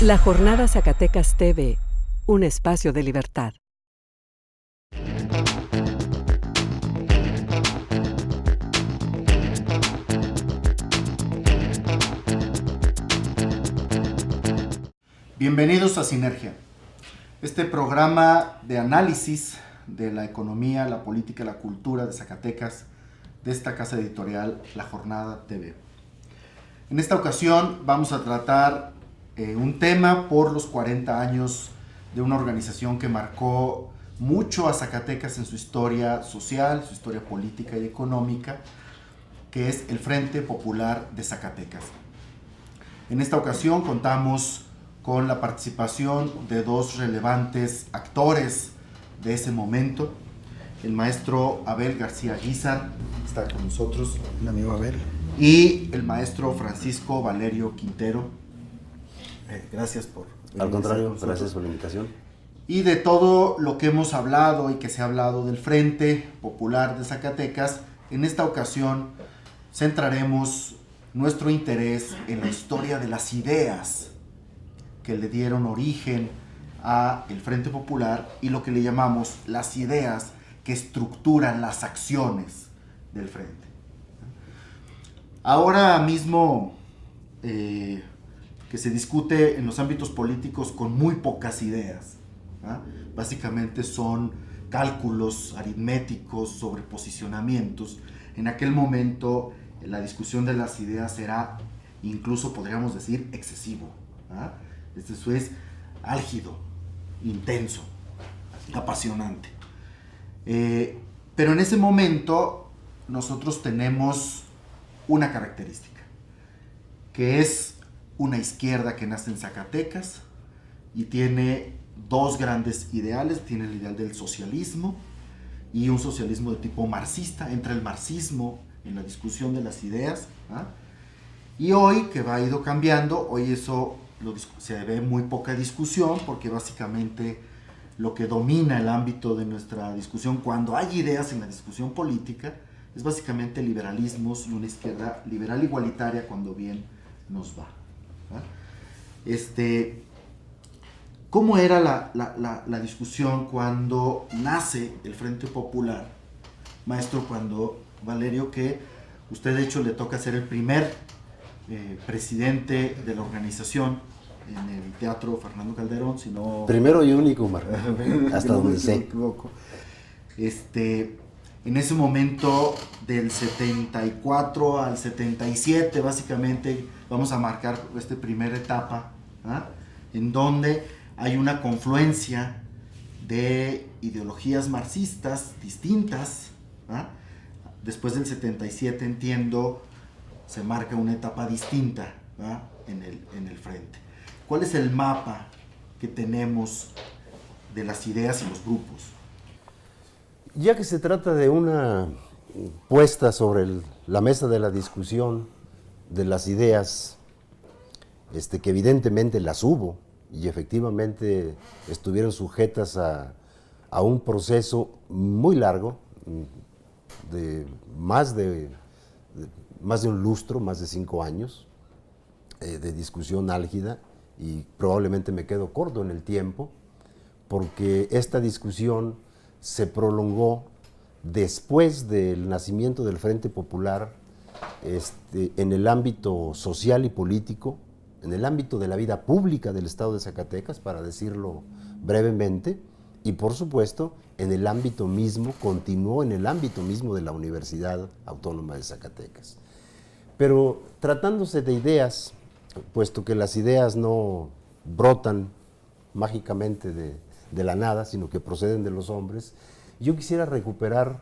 La Jornada Zacatecas TV, un espacio de libertad. Bienvenidos a Sinergia, este programa de análisis de la economía, la política y la cultura de Zacatecas, de esta casa editorial La Jornada TV. En esta ocasión vamos a tratar un tema por los 40 años de una organización que marcó mucho a Zacatecas en su historia social, su historia política y económica, que es el Frente Popular de Zacatecas. En esta ocasión contamos con la participación de dos relevantes actores de ese momento. El maestro Abel García Guízar está con nosotros. El amigo Abel. Y el maestro Francisco Valerio Quintero. Gracias por venir. Al contrario, gracias por la invitación. Y de todo lo que hemos hablado y que se ha hablado del Frente Popular de Zacatecas, en esta ocasión centraremos nuestro interés en la historia de las ideas que le dieron origen a el Frente Popular y lo que le llamamos las ideas que estructuran las acciones del Frente. Ahora mismo que se discute en los ámbitos políticos con muy pocas ideas, ¿ah? Básicamente son cálculos aritméticos sobre posicionamientos. En aquel momento la discusión de las ideas era, incluso podríamos decir, excesivo, ¿ah? Eso es álgido, intenso, apasionante. Pero en ese momento nosotros tenemos una característica, que es una izquierda que nace en Zacatecas y tiene dos grandes ideales. Tiene el ideal del socialismo y un socialismo de tipo marxista. Entra el marxismo en la discusión de las ideas, ¿ah? Y hoy, que ha ido cambiando, hoy eso se ve muy poca discusión, porque básicamente lo que domina el ámbito de nuestra discusión cuando hay ideas en la discusión política es básicamente liberalismos y una izquierda liberal igualitaria cuando bien nos va, ¿ah? ¿Cómo era la discusión cuando nace el Frente Popular? Maestro, cuando Valerio, que usted de hecho le toca ser el primer presidente de la organización en el Teatro Fernando Calderón, si no... Primero y único, Marco, hasta donde sé. En ese momento, del 74 al 77, básicamente, vamos a marcar esta primera etapa, ¿ah? En donde hay una confluencia de ideologías marxistas distintas, ¿ah? Después del 77, entiendo, se marca una etapa distinta, ¿ah? en el frente. ¿Cuál es el mapa que tenemos de las ideas y los grupos? Ya que se trata de una puesta sobre la mesa de la discusión de las ideas, que evidentemente las hubo y efectivamente estuvieron sujetas a un proceso muy largo, de más de un lustro, más de 5 años, de discusión álgida, y probablemente me quedo corto en el tiempo, porque esta discusión se prolongó después del nacimiento del Frente Popular, en el ámbito social y político, en el ámbito de la vida pública del Estado de Zacatecas, para decirlo brevemente, y por supuesto en el ámbito mismo, continuó en el ámbito mismo de la Universidad Autónoma de Zacatecas. Pero tratándose de ideas, puesto que las ideas no brotan mágicamente de la nada, sino que proceden de los hombres, yo quisiera recuperar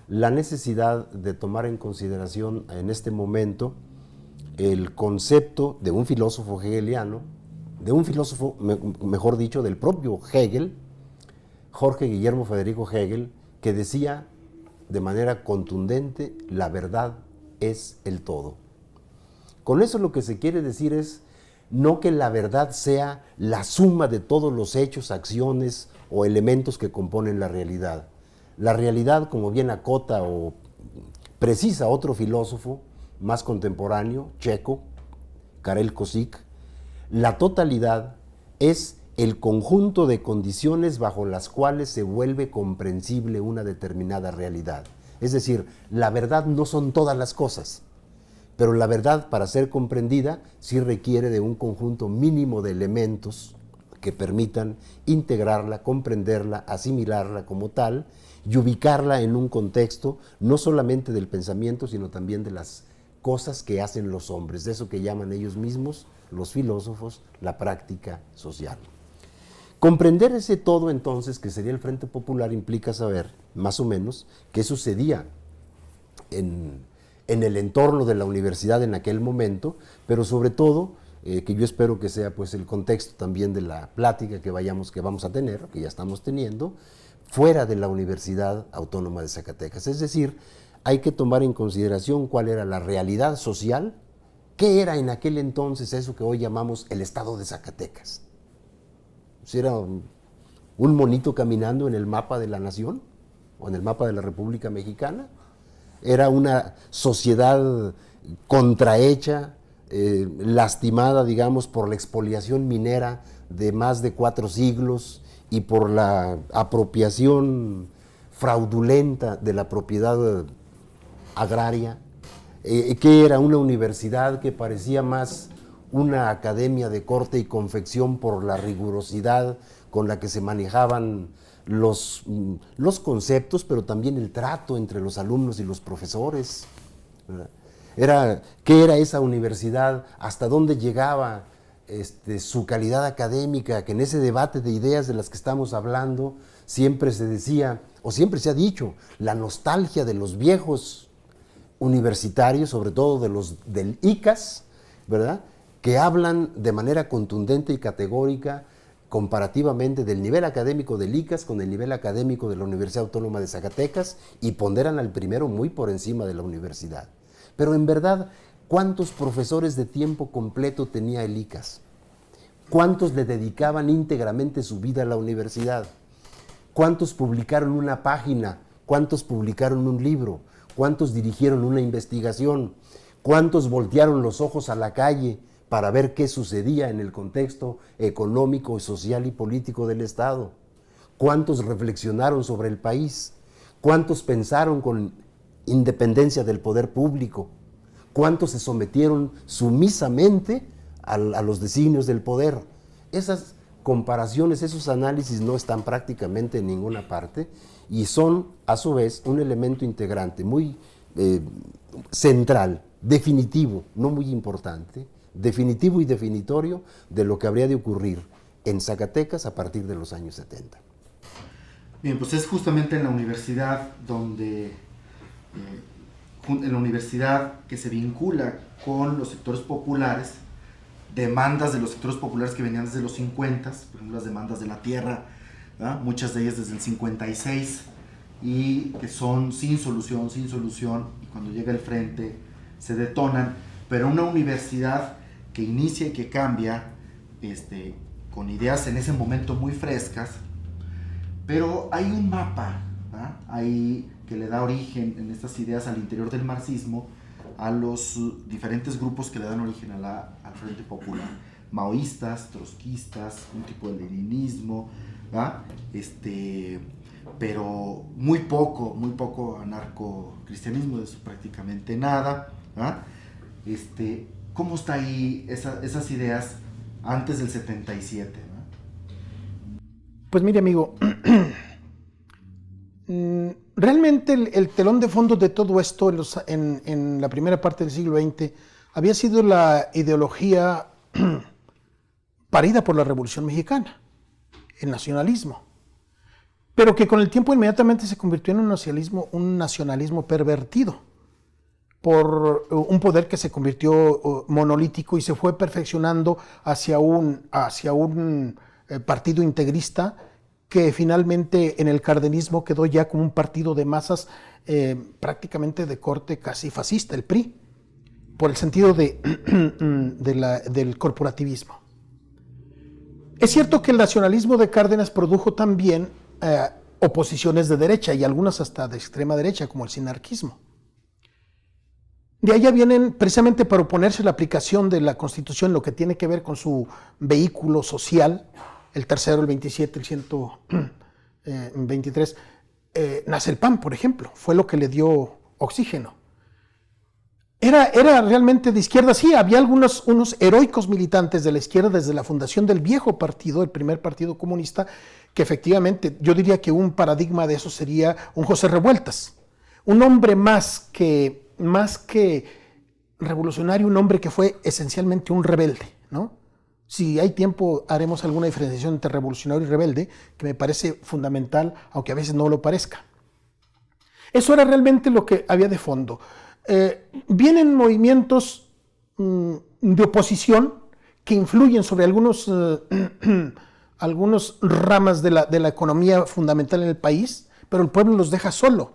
la necesidad de tomar en consideración en este momento el concepto de un filósofo hegeliano, de un filósofo, mejor dicho, del propio Hegel, Jorge Guillermo Federico Hegel, que decía de manera contundente: la verdad es el todo. Con eso lo que se quiere decir es no que la verdad sea la suma de todos los hechos, acciones o elementos que componen la realidad. La realidad, como bien acota o precisa otro filósofo más contemporáneo, checo, Karel Kosik, la totalidad es el conjunto de condiciones bajo las cuales se vuelve comprensible una determinada realidad. Es decir, la verdad no son todas las cosas, pero la verdad, para ser comprendida, sí requiere de un conjunto mínimo de elementos que permitan integrarla, comprenderla, asimilarla como tal y ubicarla en un contexto no solamente del pensamiento, sino también de las cosas que hacen los hombres, de eso que llaman ellos mismos, los filósofos, la práctica social. Comprender ese todo, entonces, que sería el Frente Popular, implica saber, más o menos, qué sucedía en el entorno de la universidad en aquel momento, pero sobre todo, que yo espero que sea pues el contexto también de la plática que vamos a tener, que ya estamos teniendo, fuera de la Universidad Autónoma de Zacatecas. Es decir, hay que tomar en consideración cuál era la realidad social, qué era en aquel entonces eso que hoy llamamos el Estado de Zacatecas. Si era un monito caminando en el mapa de la nación o en el mapa de la República Mexicana. Era una sociedad contrahecha, lastimada, digamos, por la expoliación minera de más de 4 siglos y por la apropiación fraudulenta de la propiedad agraria, que era una universidad que parecía más una academia de corte y confección por la rigurosidad con la que se manejaban los conceptos, pero también el trato entre los alumnos y los profesores. ¿Qué era esa universidad? ¿Hasta dónde llegaba su calidad académica? Que en ese debate de ideas de las que estamos hablando siempre se decía, o siempre se ha dicho, la nostalgia de los viejos universitarios, sobre todo de los del ICAS, ¿verdad?, que hablan de manera contundente y categórica comparativamente del nivel académico del ICAS con el nivel académico de la Universidad Autónoma de Zacatecas y ponderan al primero muy por encima de la universidad. Pero en verdad, ¿cuántos profesores de tiempo completo tenía el ICAS? ¿Cuántos le dedicaban íntegramente su vida a la universidad? ¿Cuántos publicaron una página? ¿Cuántos publicaron un libro? ¿Cuántos dirigieron una investigación? ¿Cuántos voltearon los ojos a la calle para ver qué sucedía en el contexto económico, social y político del Estado? ¿Cuántos reflexionaron sobre el país? ¿Cuántos pensaron con independencia del poder público? ¿Cuántos se sometieron sumisamente a los designios del poder? Esas comparaciones, esos análisis no están prácticamente en ninguna parte y son, a su vez, un elemento integrante muy central, definitivo, no muy importante, definitivo y definitorio de lo que habría de ocurrir en Zacatecas a partir de los años 70. Bien, pues es justamente en la universidad donde, en la universidad que se vincula con los sectores populares, demandas de los sectores populares que venían desde los 50, por ejemplo las demandas de la tierra, ¿verdad?, muchas de ellas desde el 56, y que son sin solución, y cuando llega el frente se detonan, pero una universidad que inicia y que cambia, con ideas en ese momento muy frescas, pero hay un mapa, ¿verdad?, ahí que le da origen en estas ideas al interior del marxismo a los diferentes grupos que le dan origen al Frente Popular, maoístas, trotskistas, un tipo de leninismo, ¿verdad?, pero muy poco anarcocristianismo, de eso prácticamente nada, ¿verdad? ¿Cómo está ahí esas ideas antes del 77? ¿No? Pues mire, amigo, realmente el telón de fondo de todo esto en la primera parte del siglo XX había sido la ideología parida por la Revolución Mexicana, el nacionalismo, pero que con el tiempo inmediatamente se convirtió en un nacionalismo pervertido por un poder que se convirtió monolítico y se fue perfeccionando hacia un partido integrista que finalmente en el cardenismo quedó ya como un partido de masas prácticamente de corte casi fascista, el PRI, por el sentido del corporativismo. Es cierto que el nacionalismo de Cárdenas produjo también oposiciones de derecha y algunas hasta de extrema derecha, como el sinarquismo. De allá vienen precisamente para oponerse a la aplicación de la Constitución, lo que tiene que ver con su vehículo social, el tercero, el 27, el 123, nace el PAN, por ejemplo, fue lo que le dio oxígeno. Era realmente de izquierda, sí, había unos heroicos militantes de la izquierda desde la fundación del viejo partido, el primer partido comunista, que efectivamente, yo diría que un paradigma de eso sería un José Revueltas, un hombre más que revolucionario, un hombre que fue esencialmente un rebelde, ¿no? Si hay tiempo haremos alguna diferenciación entre revolucionario y rebelde, que me parece fundamental, aunque a veces no lo parezca. Eso era realmente lo que había de fondo. Vienen movimientos de oposición que influyen sobre algunos ramas de la economía fundamental en el país, pero el pueblo los deja solo.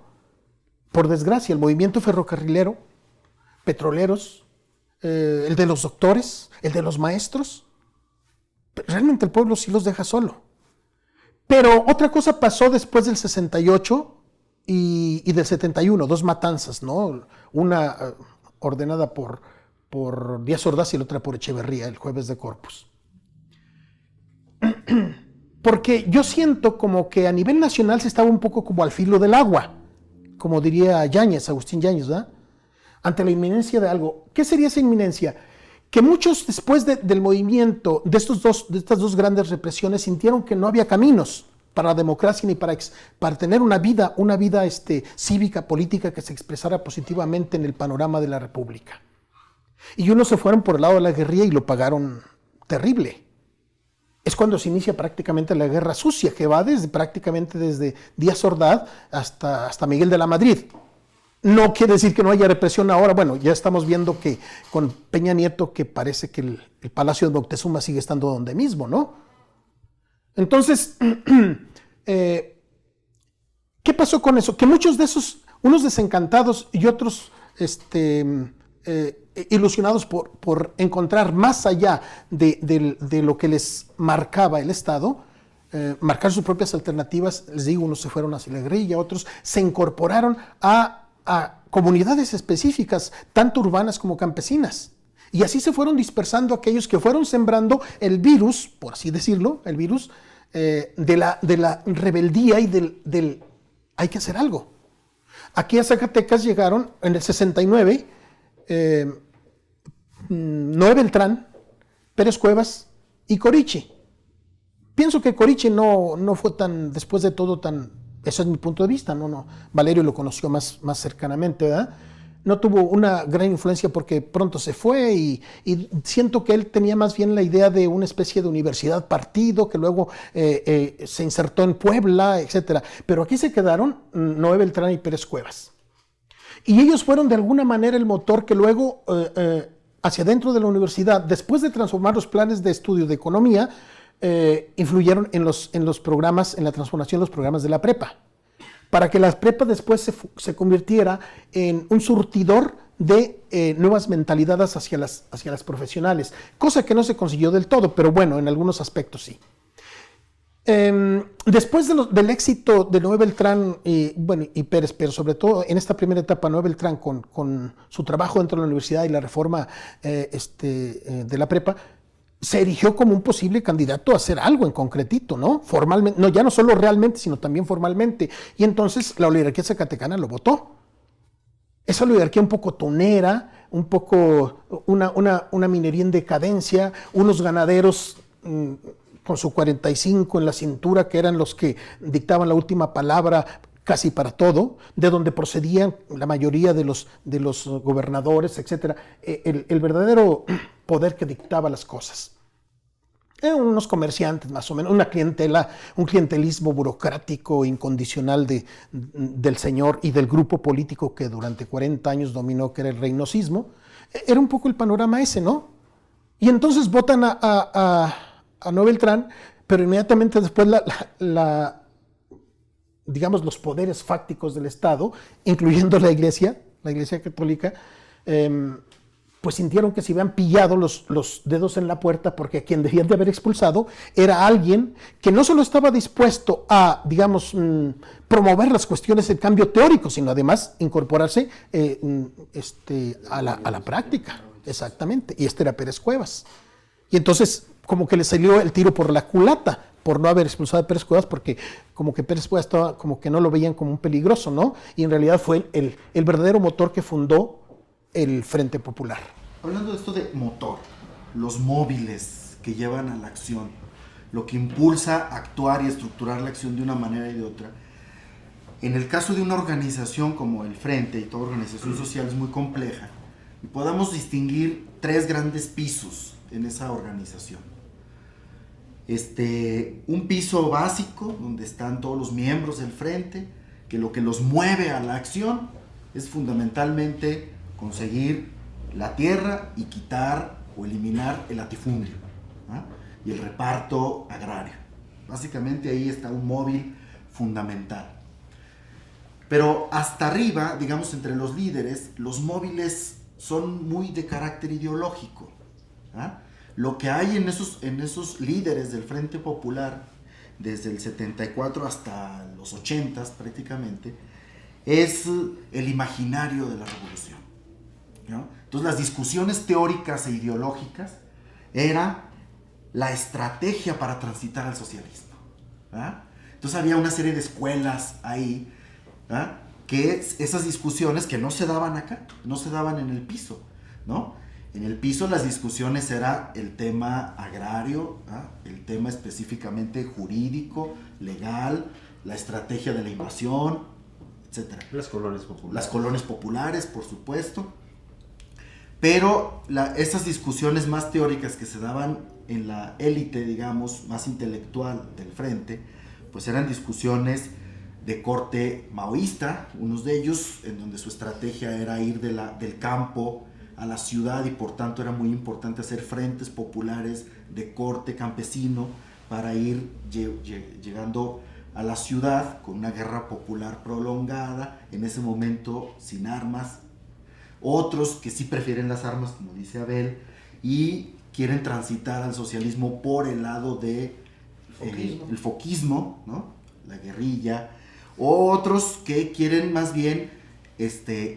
Por desgracia, el movimiento ferrocarrilero, petroleros, el de los doctores, el de los maestros, realmente el pueblo sí los deja solo. Pero otra cosa pasó después del 68 y del 71, dos matanzas, ¿no? Una ordenada por Díaz Ordaz y la otra por Echeverría, el jueves de Corpus. Porque yo siento como que a nivel nacional se estaba un poco como al filo del agua, como diría Yáñez, Agustín Yáñez, ¿verdad? Ante la inminencia de algo. ¿Qué sería esa inminencia? Que muchos después del movimiento, de estas dos grandes represiones, sintieron que no había caminos para la democracia ni para tener una vida cívica, política que se expresara positivamente en el panorama de la República. Y unos se fueron por el lado de la guerrilla y lo pagaron terrible. Es cuando se inicia prácticamente la guerra sucia, que va prácticamente desde Díaz Ordaz hasta Miguel de la Madrid. No quiere decir que no haya represión ahora. Bueno, ya estamos viendo que con Peña Nieto, que parece que el Palacio de Moctezuma sigue estando donde mismo, ¿no? Entonces, ¿qué pasó con eso? Que muchos de esos, unos desencantados y otros ilusionados por encontrar más allá de lo que les marcaba el Estado, marcar sus propias alternativas, les digo, unos se fueron hacia la guerrilla, otros se incorporaron a comunidades específicas, tanto urbanas como campesinas. Y así se fueron dispersando aquellos que fueron sembrando el virus, por así decirlo, el virus de la rebeldía y del hay que hacer algo. Aquí a Zacatecas llegaron en el 69 Noé Beltrán, Pérez Cuevas y Corichi. Pienso que Corichi no fue tan, después de todo, eso es mi punto de vista, no, Valerio lo conoció más cercanamente, ¿verdad? No tuvo una gran influencia porque pronto se fue y siento que él tenía más bien la idea de una especie de universidad partido que luego se insertó en Puebla, etc. Pero aquí se quedaron Noé Beltrán y Pérez Cuevas. Y ellos fueron de alguna manera el motor que luego hacia dentro de la universidad, después de transformar los planes de estudio de economía, influyeron en los programas, en la transformación de los programas de la prepa, para que la prepa después se convirtiera en un surtidor de nuevas mentalidades hacia las profesionales, cosa que no se consiguió del todo, pero bueno, en algunos aspectos sí. Después del éxito de Noé Beltrán y Pérez, pero sobre todo en esta primera etapa, Noé Beltrán con su trabajo dentro de la universidad y la reforma de la prepa, se erigió como un posible candidato a hacer algo en concretito, ¿no? Formalmente, no, ya no solo realmente, sino también formalmente. Y entonces la oligarquía zacatecana lo votó. Esa oligarquía un poco tonera, un poco una minería en decadencia, unos ganaderos con su 45 en la cintura, que eran los que dictaban la última palabra casi para todo, de donde procedían la mayoría de los gobernadores, etc. El verdadero poder que dictaba las cosas. Unos comerciantes más o menos, una clientela, un clientelismo burocrático incondicional del señor y del grupo político que durante 40 años dominó, que era el reynosismo. Era un poco el panorama ese, ¿no? Y entonces votan a Noé Beltrán, pero inmediatamente después digamos, los poderes fácticos del Estado, incluyendo la Iglesia Católica, pues sintieron que se habían pillado los dedos en la puerta, porque a quien debían de haber expulsado era alguien que no solo estaba dispuesto a, digamos, promover las cuestiones del cambio teórico, sino además incorporarse a la práctica. Exactamente. Y este era Pérez Cuevas. Y entonces como que le salió el tiro por la culata por no haber expulsado a Pérez Cuevas, porque como que Pérez Cuevas estaba, como que no lo veían como un peligroso, ¿no? Y en realidad fue el verdadero motor que fundó el Frente Popular. Hablando de esto de motor, los móviles que llevan a la acción, lo que impulsa a actuar y estructurar la acción de una manera y de otra. En el caso de una organización como el Frente, y toda organización social es muy compleja, y podamos distinguir 3 grandes pisos en esa organización. Un piso básico, donde están todos los miembros del Frente, que lo que los mueve a la acción es fundamentalmente conseguir la tierra y quitar o eliminar el latifundio, ¿ah? Y el reparto agrario. Básicamente ahí está un móvil fundamental. Pero hasta arriba, digamos entre los líderes, los móviles son muy de carácter ideológico, ¿ah? Lo que hay en esos líderes del Frente Popular, desde el 74 hasta los 80 prácticamente, es el imaginario de la revolución, ¿no? Entonces las discusiones teóricas e ideológicas era la estrategia para transitar al socialismo, ¿ah? Entonces había una serie de escuelas ahí, ¿ah? Que esas discusiones que no se daban acá, no se daban en el piso, ¿no? En el piso las discusiones era el tema agrario, ¿ah? El tema específicamente jurídico, legal, la estrategia de la invasión, etc. Las colonias populares. Las colonias populares, por supuesto. Pero esas discusiones más teóricas que se daban en la élite, digamos, más intelectual del Frente, pues eran discusiones de corte maoísta, unos de ellos, en donde su estrategia era ir del campo a la ciudad, y por tanto era muy importante hacer frentes populares de corte campesino para ir llegando a la ciudad con una guerra popular prolongada, en ese momento sin armas. Otros que sí prefieren las armas, como dice Abel, y quieren transitar al socialismo por el lado de el foquismo, ¿no? La guerrilla. Otros que quieren más bien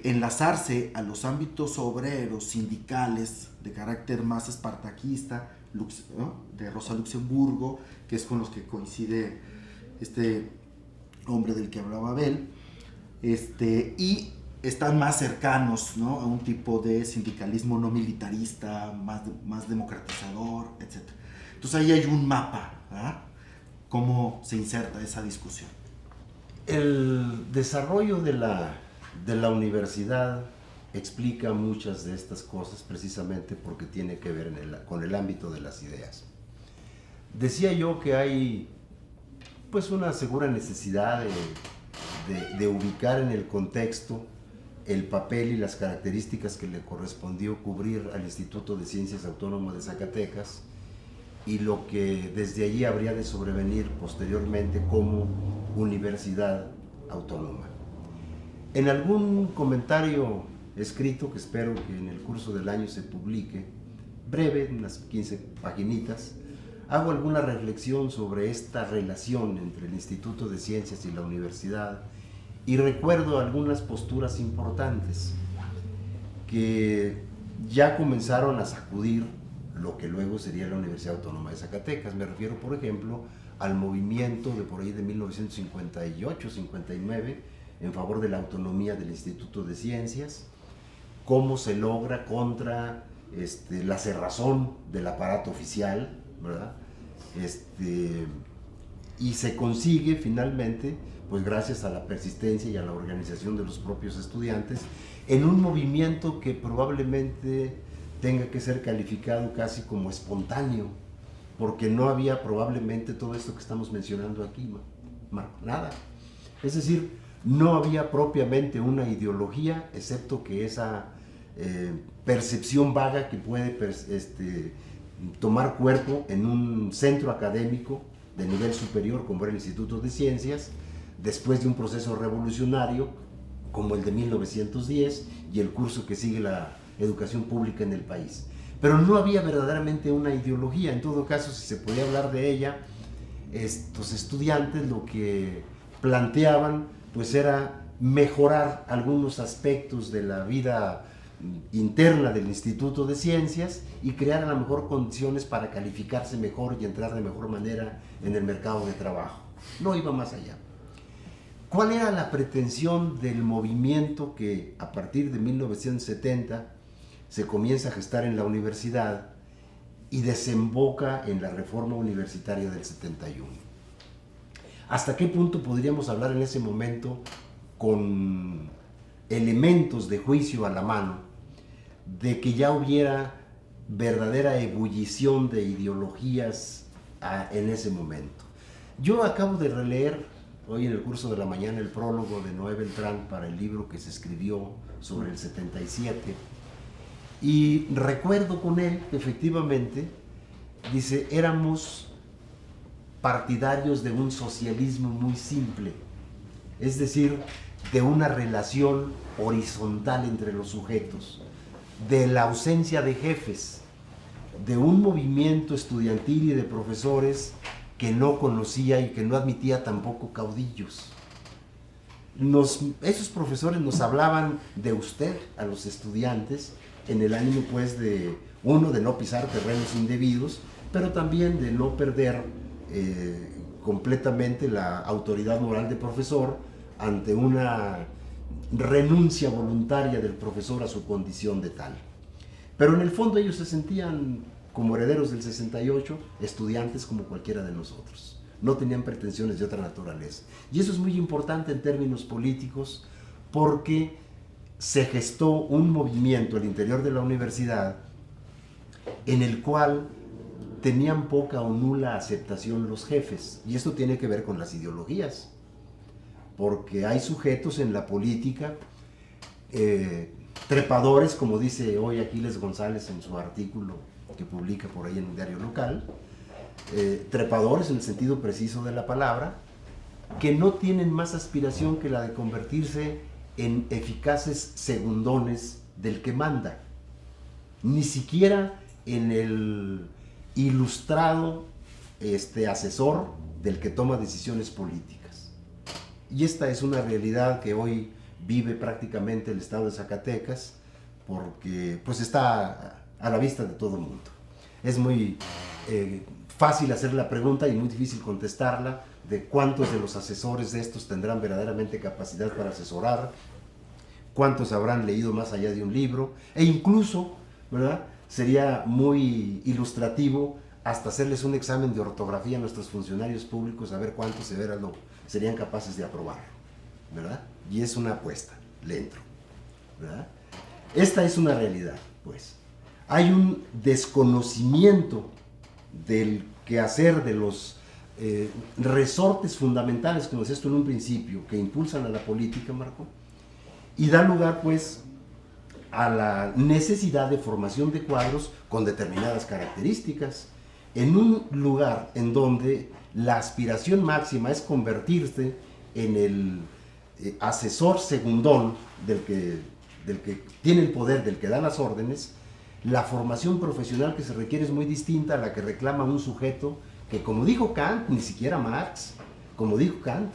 enlazarse a los ámbitos obreros, sindicales, de carácter más espartaquista, ¿no? De Rosa Luxemburgo, que es con los que coincide este hombre del que hablaba Abel, y están más cercanos, ¿no? A un tipo de sindicalismo no militarista, más democratizador, etc. Entonces ahí hay un mapa, ¿verdad? Cómo se inserta esa discusión. El desarrollo de la universidad explica muchas de estas cosas precisamente porque tiene que ver con el ámbito de las ideas. Decía yo que hay pues una segura necesidad de ubicar en el contexto el papel y las características que le correspondió cubrir al Instituto de Ciencias Autónomo de Zacatecas y lo que desde allí habría de sobrevenir posteriormente como universidad autónoma. En algún comentario escrito, que espero que en el curso del año se publique, breve, unas 15 paginitas, hago alguna reflexión sobre esta relación entre el Instituto de Ciencias y la universidad y recuerdo algunas posturas importantes que ya comenzaron a sacudir lo que luego sería la Universidad Autónoma de Zacatecas. Me refiero, por ejemplo, al movimiento de por ahí de 1958-59 en favor de la autonomía del Instituto de Ciencias, cómo se logra contra la cerrazón del aparato oficial, ¿verdad? Y se consigue finalmente, pues gracias a la persistencia y a la organización de los propios estudiantes, en un movimiento que probablemente tenga que ser calificado casi como espontáneo, porque no había probablemente todo esto que estamos mencionando aquí, nada. Es decir, no había propiamente una ideología, excepto que esa percepción vaga que puede tomar cuerpo en un centro académico de nivel superior como era el Instituto de Ciencias, después de un proceso revolucionario como el de 1910 y el curso que sigue educación pública en el país. Pero no había verdaderamente una ideología. En todo caso, si se podía hablar de ella, estos estudiantes lo que planteaban pues era mejorar algunos aspectos de la vida interna del Instituto de Ciencias y crear a lo mejor condiciones para calificarse mejor y entrar de mejor manera en el mercado de trabajo. No iba más allá. ¿Cuál era la pretensión del movimiento que a partir de 1970 se comienza a gestar en la universidad y desemboca en la reforma universitaria del 71? ¿Hasta qué punto podríamos hablar en ese momento con elementos de juicio a la mano de que ya hubiera verdadera ebullición de ideologías en ese momento? Yo acabo de releer hoy en el curso de la mañana el prólogo de Noé Beltrán para el libro que se escribió sobre el 77 y recuerdo con él que efectivamente dice, éramos partidarios de un socialismo muy simple, es decir, de una relación horizontal entre los sujetos, de la ausencia de jefes, de un movimiento estudiantil y de profesores que no conocía y que no admitía tampoco caudillos. Esos profesores nos hablaban de usted a los estudiantes en el ánimo pues de no pisar terrenos indebidos, pero también de no perder completamente la autoridad moral de profesor ante una renuncia voluntaria del profesor a su condición de tal. Pero en el fondo ellos se sentían como herederos del 68, estudiantes como cualquiera de nosotros. No tenían pretensiones de otra naturaleza. Y eso es muy importante en términos políticos porque se gestó un movimiento al interior de la universidad en el cual tenían poca o nula aceptación los jefes. Y esto tiene que ver con las ideologías. Porque hay sujetos en la política, trepadores, como dice hoy Aquiles González en su artículo que publica por ahí en un diario local, trepadores en el sentido preciso de la palabra, que no tienen más aspiración que la de convertirse en eficaces segundones del que manda, ni siquiera en el ilustrado asesor del que toma decisiones políticas. Y esta es una realidad que hoy vive prácticamente el estado de Zacatecas, porque pues está a la vista de todo el mundo. Es muy fácil hacer la pregunta y muy difícil contestarla de cuántos de los asesores de estos tendrán verdaderamente capacidad para asesorar, cuántos habrán leído más allá de un libro, e incluso, ¿verdad?, sería muy ilustrativo hasta hacerles un examen de ortografía a nuestros funcionarios públicos, a ver cuántos serían capaces de aprobar, ¿verdad? Y es una apuesta, le entro, ¿verdad? Esta es una realidad, pues. Hay un desconocimiento del quehacer de los resortes fundamentales, como decías tú en un principio, que impulsan a la política, Marco, y da lugar, pues, a la necesidad de formación de cuadros con determinadas características, en un lugar en donde la aspiración máxima es convertirse en el asesor segundón del que tiene el poder, del que da las órdenes. La formación profesional que se requiere es muy distinta a la que reclama un sujeto que, como dijo Kant, ni siquiera Marx, como dijo Kant,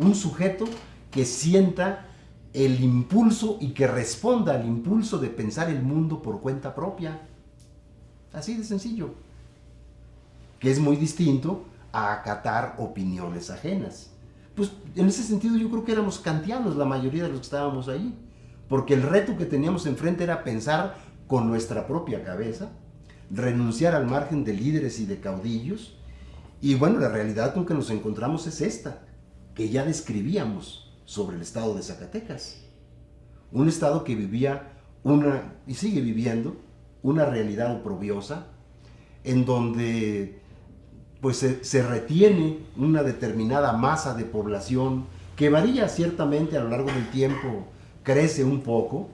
un sujeto que sienta el impulso y que responda al impulso de pensar el mundo por cuenta propia. Así de sencillo. Que es muy distinto a acatar opiniones ajenas. Pues en ese sentido yo creo que éramos kantianos la mayoría de los que estábamos ahí, porque el reto que teníamos enfrente era pensar con nuestra propia cabeza, renunciar al margen de líderes y de caudillos, y bueno, la realidad con que nos encontramos es esta, que ya describíamos sobre el estado de Zacatecas, un estado que vivía y sigue viviendo una realidad oprobiosa, en donde pues se retiene una determinada masa de población que varía ciertamente a lo largo del tiempo, crece un poco,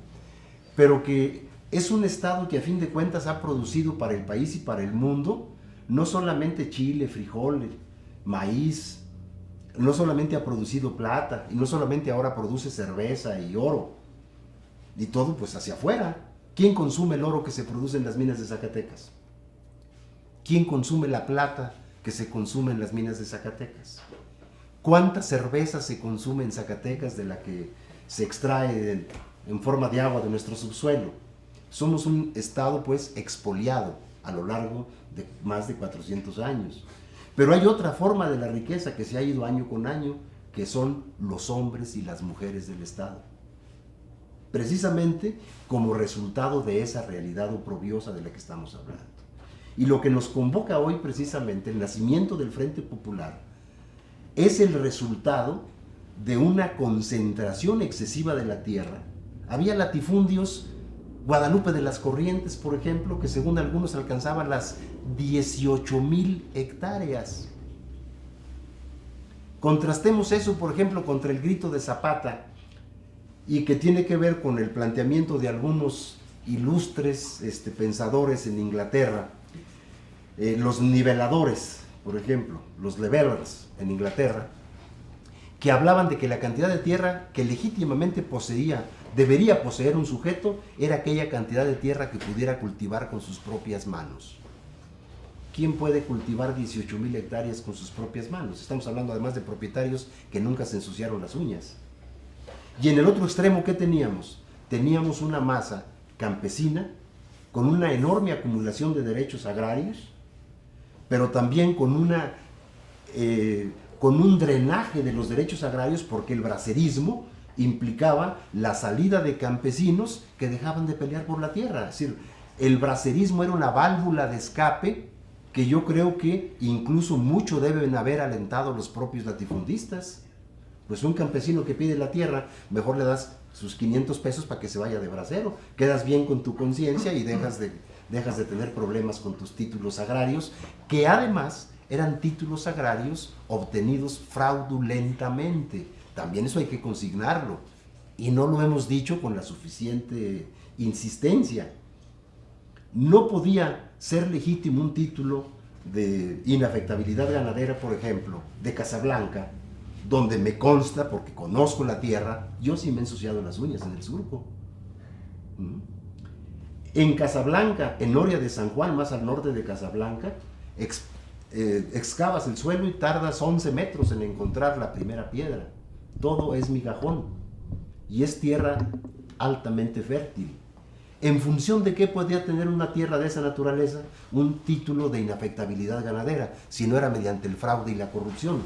pero que es un estado que a fin de cuentas ha producido para el país y para el mundo no solamente chile, frijol, maíz, no solamente ha producido plata, y no solamente ahora produce cerveza y oro, y todo pues hacia afuera, ¿Quién consume el oro que se produce en las minas de Zacatecas? ¿Quién consume la plata que se consume en las minas de Zacatecas? ¿Cuánta cerveza se consume en Zacatecas de la que se extrae en forma de agua de nuestro subsuelo? Somos un estado pues expoliado a lo largo de más de 400 años. Pero hay otra forma de la riqueza que se ha ido año con año, que son los hombres y las mujeres del estado. Precisamente como resultado de esa realidad oprobiosa de la que estamos hablando. Y lo que nos convoca hoy precisamente, el nacimiento del Frente Popular, es el resultado de una concentración excesiva de la tierra. Había latifundios, Guadalupe de las Corrientes, por ejemplo, que según algunos alcanzaban las 18,000 hectáreas. Contrastemos eso, por ejemplo, contra el grito de Zapata, y que tiene que ver con el planteamiento de algunos ilustres pensadores en Inglaterra, los niveladores, por ejemplo, los levelers en Inglaterra, que hablaban de que la cantidad de tierra que legítimamente debería poseer un sujeto, era aquella cantidad de tierra que pudiera cultivar con sus propias manos. ¿Quién puede cultivar 18,000 hectáreas con sus propias manos? Estamos hablando además de propietarios que nunca se ensuciaron las uñas. Y en el otro extremo, ¿qué teníamos? Teníamos una masa campesina con una enorme acumulación de derechos agrarios, pero también con un drenaje de los derechos agrarios, porque el bracerismo implicaba la salida de campesinos que dejaban de pelear por la tierra. Es decir, el bracerismo era una válvula de escape que yo creo que incluso mucho deben haber alentado los propios latifundistas. Pues un campesino que pide la tierra, mejor le das sus 500 pesos para que se vaya de bracero. Quedas bien con tu conciencia y dejas de tener problemas con tus títulos agrarios, que además eran títulos agrarios obtenidos fraudulentamente. También eso hay que consignarlo. Y no lo hemos dicho con la suficiente insistencia. No podía ser legítimo un título de inafectabilidad ganadera, por ejemplo, de Casablanca, donde me consta, porque conozco la tierra, yo sí me he ensuciado las uñas en el surco. En Casablanca, en Noria de San Juan, más al norte de Casablanca, excavas el suelo y tardas 11 metros en encontrar la primera piedra. Todo es migajón y es tierra altamente fértil. ¿En función de qué podía tener una tierra de esa naturaleza un título de inafectabilidad ganadera, si no era mediante el fraude y la corrupción?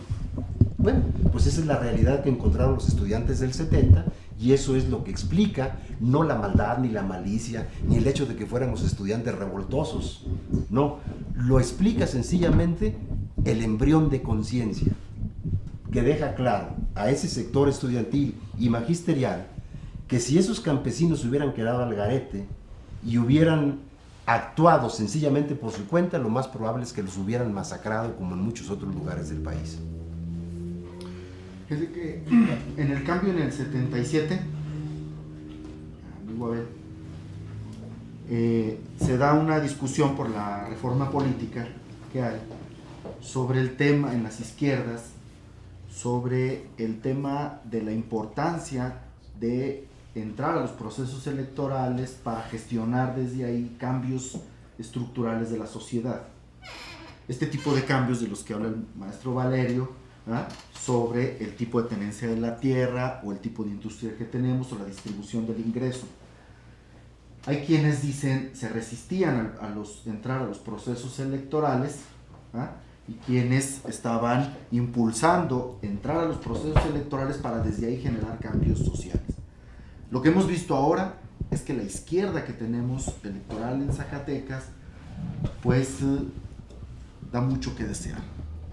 Bueno, pues esa es la realidad que encontraron los estudiantes del 70, y eso es lo que explica no la maldad, ni la malicia, ni el hecho de que fuéramos estudiantes revoltosos. No, lo explica sencillamente el embrión de conciencia, que deja claro a ese sector estudiantil y magisterial que si esos campesinos se hubieran quedado al garete y hubieran actuado sencillamente por su cuenta, lo más probable es que los hubieran masacrado como en muchos otros lugares del país. Es de que en el cambio en el 77, amigo Abel, se da una discusión por la reforma política que hay sobre el tema en las izquierdas, sobre el tema de la importancia de entrar a los procesos electorales para gestionar desde ahí cambios estructurales de la sociedad. Este tipo de cambios de los que habla el maestro Valerio, ¿verdad?, sobre el tipo de tenencia de la tierra o el tipo de industria que tenemos o la distribución del ingreso. Hay quienes dicen se resistían a entrar a los procesos electorales, ¿verdad?, y quienes estaban impulsando entrar a los procesos electorales para desde ahí generar cambios sociales. Lo que hemos visto ahora es que la izquierda que tenemos electoral en Zacatecas pues da mucho que desear,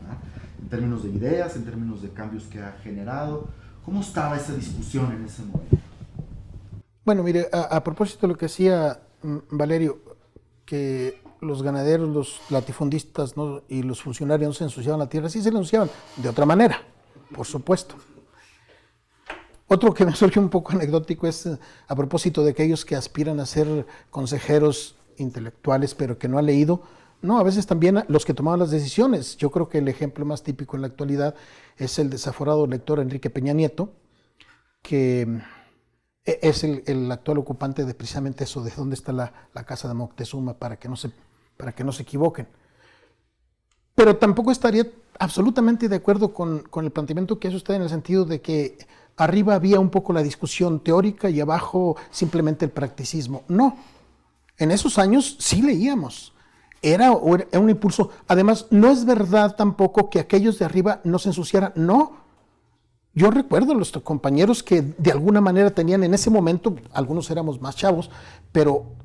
¿verdad?, en términos de ideas, en términos de cambios que ha generado. ¿Cómo estaba esa discusión en ese momento? Bueno, mire, a propósito de lo que decía Valerio, que los ganaderos, los latifundistas, ¿no?, y los funcionarios no se ensuciaban la tierra, sí se la ensuciaban de otra manera, por supuesto. Otro que me surge un poco anecdótico es a propósito de aquellos que aspiran a ser consejeros intelectuales, pero que no han leído. No, a veces también los que tomaban las decisiones. Yo creo que el ejemplo más típico en la actualidad es el desaforado lector Enrique Peña Nieto, que Es el actual ocupante de precisamente eso, de dónde está la casa de Moctezuma, para que no se equivoquen. Pero tampoco estaría absolutamente de acuerdo con el planteamiento que hace usted en el sentido de que arriba había un poco la discusión teórica y abajo simplemente el practicismo. No, en esos años sí leíamos. Era un impulso. Además, no es verdad tampoco que aquellos de arriba no se ensuciaran. No. Yo recuerdo a los compañeros que de alguna manera tenían en ese momento, algunos éramos más chavos, pero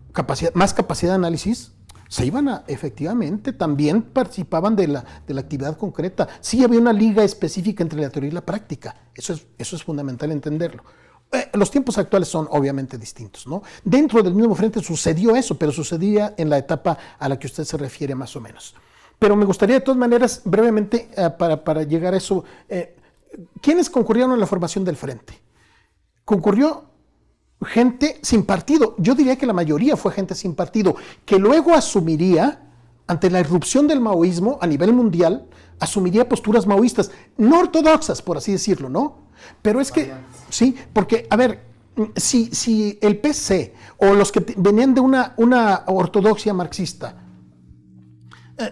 más capacidad de análisis, se iban efectivamente, también participaban de la actividad concreta. Sí había una liga específica entre la teoría y la práctica. Eso es fundamental entenderlo. Los tiempos actuales son obviamente distintos, ¿no? Dentro del mismo frente sucedió eso, pero sucedía en la etapa a la que usted se refiere más o menos. Pero me gustaría de todas maneras, brevemente, para llegar a eso, ¿quiénes concurrieron a la formación del frente? Concurrió gente sin partido. Yo diría que la mayoría fue gente sin partido, que luego asumiría, ante la irrupción del maoísmo a nivel mundial, asumiría posturas maoístas, no ortodoxas, por así decirlo, ¿no? Pero es que, sí, porque, a ver, si el PC o los que venían de una ortodoxia marxista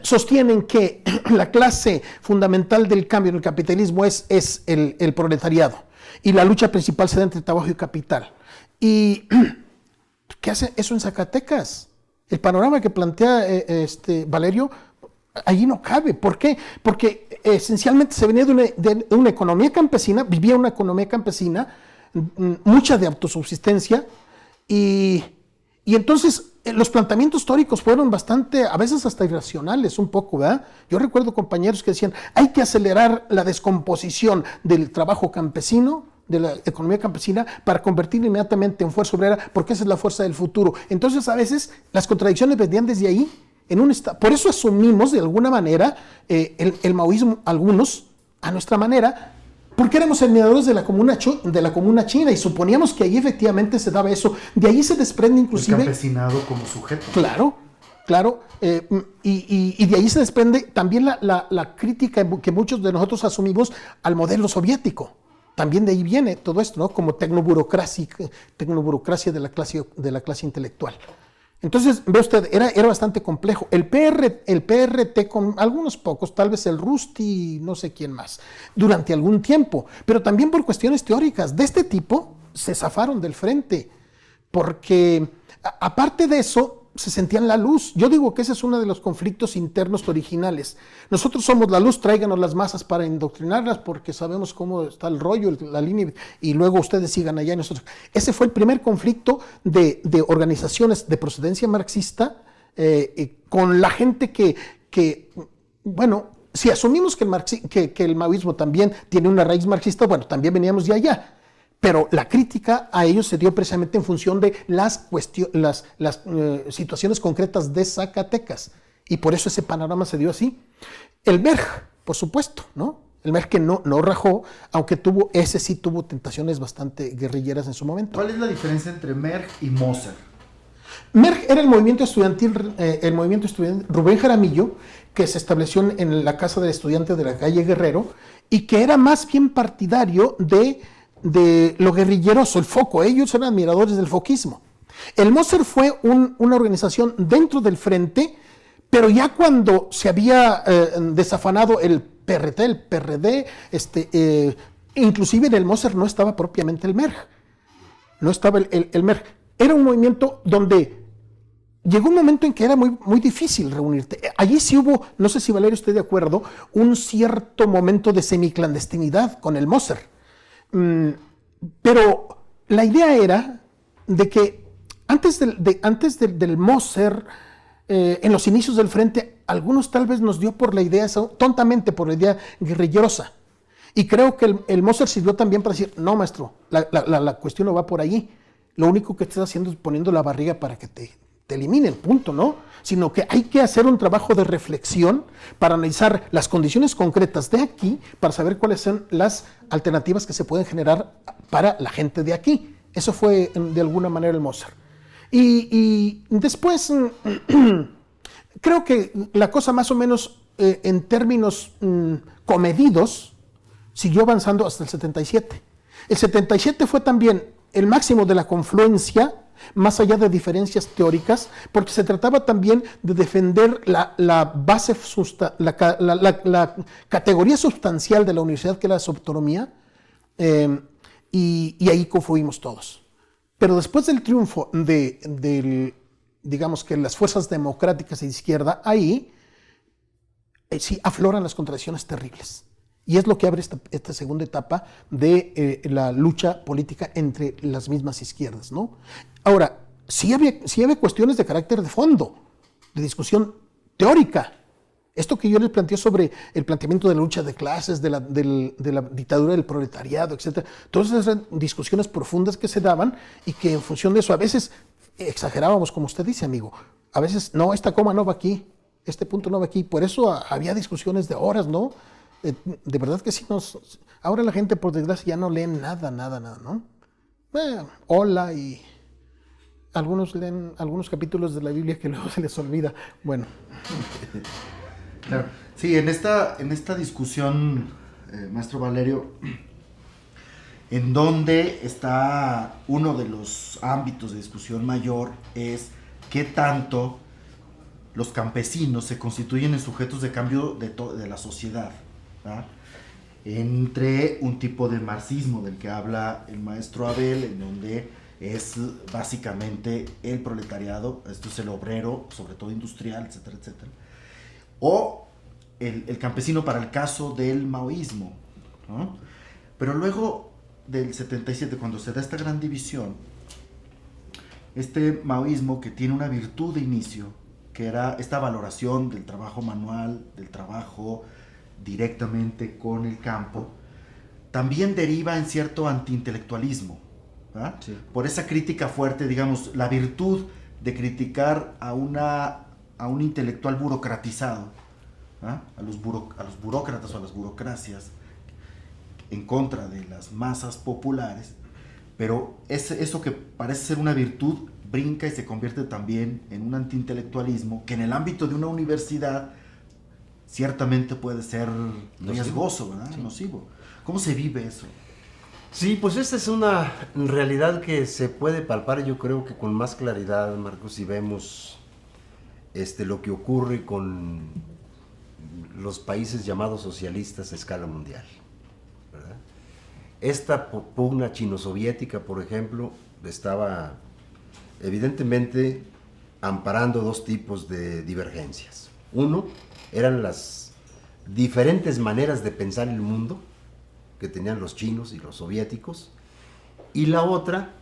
sostienen que la clase fundamental del cambio en el capitalismo es el proletariado y la lucha principal se da entre trabajo y capital. ¿Y qué hace eso en Zacatecas? El panorama que plantea Valerio, allí no cabe. ¿Por qué? Porque esencialmente se venía de una economía campesina, vivía una economía campesina, mucha de autosubsistencia, y entonces los planteamientos históricos fueron bastante, a veces hasta irracionales un poco, ¿verdad? Yo recuerdo compañeros que decían, hay que acelerar la descomposición del trabajo campesino, de la economía campesina, para convertirla inmediatamente en fuerza obrera, porque esa es la fuerza del futuro. Entonces a veces las contradicciones venían desde ahí. Por eso asumimos de alguna manera el maoísmo, algunos, a nuestra manera, porque éramos admiradores de la comuna china y suponíamos que ahí efectivamente se daba eso. De ahí se desprende inclusive... El campesinado como sujeto. Claro. Y de ahí se desprende también la crítica que muchos de nosotros asumimos al modelo soviético. También de ahí viene todo esto, ¿no? Como tecnoburocracia de la clase intelectual. Entonces, ve usted, era bastante complejo. El PRT con algunos pocos, tal vez el Rusty, no sé quién más, durante algún tiempo, pero también por cuestiones teóricas de este tipo, se zafaron del frente, porque aparte de eso, se sentían la luz. Yo digo que ese es uno de los conflictos internos originales. Nosotros somos la luz, tráiganos las masas para indoctrinarlas porque sabemos cómo está el rollo, la línea, y luego ustedes sigan allá y nosotros. Ese fue el primer conflicto de organizaciones de procedencia marxista con la gente que bueno, si asumimos que el maoísmo también tiene una raíz marxista, bueno, también veníamos de allá. Pero la crítica a ellos se dio precisamente en función de las situaciones concretas de Zacatecas. Y por eso ese panorama se dio así. El Merg, por supuesto, ¿no? El Merg que no rajó, aunque ese sí tuvo tentaciones bastante guerrilleras en su momento. ¿Cuál es la diferencia entre Merg y Moser? Merg era el movimiento estudiantil Rubén Jaramillo, que se estableció en la Casa del Estudiante de la calle Guerrero, y que era más bien partidario de lo guerrilleroso, el foco. Ellos eran admiradores del foquismo. El Moser fue una organización dentro del frente, pero ya cuando se había desafanado el PRT, el PRD, inclusive en el Moser no estaba propiamente el Merg. No estaba el Merg. Era un movimiento donde llegó un momento en que era muy, muy difícil reunirte. Allí sí hubo, no sé si Valerio esté de acuerdo, un cierto momento de semiclandestinidad con el Moser. Pero la idea era de que antes del Moser, en los inicios del frente, algunos tal vez nos dio por la idea, tontamente por la idea guerrillerosa. Y creo que el Moser sirvió también para decir, no maestro, la cuestión no va por allí. Lo único que estás haciendo es poniendo la barriga para que te elimine el punto, ¿no? Sino que hay que hacer un trabajo de reflexión para analizar las condiciones concretas de aquí, para saber cuáles son las alternativas que se pueden generar para la gente de aquí. Eso fue de alguna manera el Moser. Y después, creo que la cosa más o menos en términos comedidos siguió avanzando hasta el 77. El 77 fue también el máximo de la confluencia, más allá de diferencias teóricas, porque se trataba también de defender la base, la categoría sustancial de la universidad, que era la subautonomía, y ahí confluimos todos. Pero después del triunfo digamos que las fuerzas democráticas de izquierda, ahí sí afloran las contradicciones terribles. Y es lo que abre esta segunda etapa de la lucha política entre las mismas izquierdas, ¿no? Ahora, sí había cuestiones de carácter de fondo, de discusión teórica. Esto que yo les planteo sobre el planteamiento de la lucha de clases, de la dictadura del proletariado, etc. Todas esas discusiones profundas que se daban y que en función de eso a veces exagerábamos, como usted dice, amigo. A veces, no, esta coma no va aquí, este punto no va aquí. Por eso había discusiones de horas, ¿no? De verdad que sí ahora la gente, por desgracia, ya no lee nada, ¿no? Hola, y algunos leen algunos capítulos de la Biblia que luego se les olvida. Bueno. Claro. Sí, en esta discusión, maestro Valerio, en donde está uno de los ámbitos de discusión mayor es qué tanto los campesinos se constituyen en sujetos de cambio de la sociedad, ¿verdad? Entre un tipo de marxismo del que habla el maestro Abel, en donde es básicamente el proletariado, esto es el obrero, sobre todo industrial, etcétera, etcétera, o el campesino para el caso del maoísmo, ¿no? Pero luego del 77, cuando se da esta gran división, este maoísmo, que tiene una virtud de inicio, que era esta valoración del trabajo manual, del trabajo directamente con el campo, también deriva en cierto antiintelectualismo, ¿verdad? Sí. Por esa crítica fuerte, digamos, la virtud de criticar a un intelectual burocratizado, ¿verdad? A los burócratas o a las burocracias, en contra de las masas populares, pero eso que parece ser una virtud brinca y se convierte también en un antiintelectualismo que en el ámbito de una universidad ciertamente puede ser riesgoso, ¿verdad? Sí. Nocivo. ¿Cómo se vive eso? Sí, pues esta es una realidad que se puede palpar, yo creo que con más claridad, Marcos, si vemos lo que ocurre con los países llamados socialistas a escala mundial, ¿verdad? Esta pugna chino-soviética, por ejemplo, estaba evidentemente amparando dos tipos de divergencias. Uno, eran las diferentes maneras de pensar el mundo que tenían los chinos y los soviéticos, y la otra,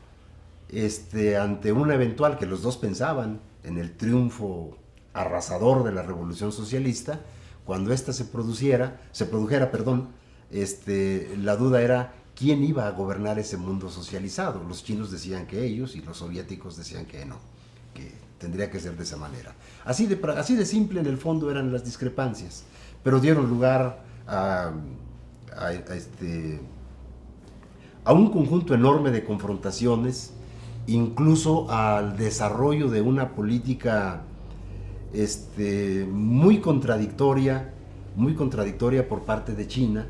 ante una eventual, que los dos pensaban en el triunfo arrasador de la revolución socialista, cuando ésta se produjera, la duda era quién iba a gobernar ese mundo socializado. Los chinos decían que ellos y los soviéticos decían que no, que tendría que ser de esa manera. Así de simple en el fondo eran las discrepancias, pero dieron lugar a un conjunto enorme de confrontaciones, incluso al desarrollo de una política muy contradictoria por parte de China,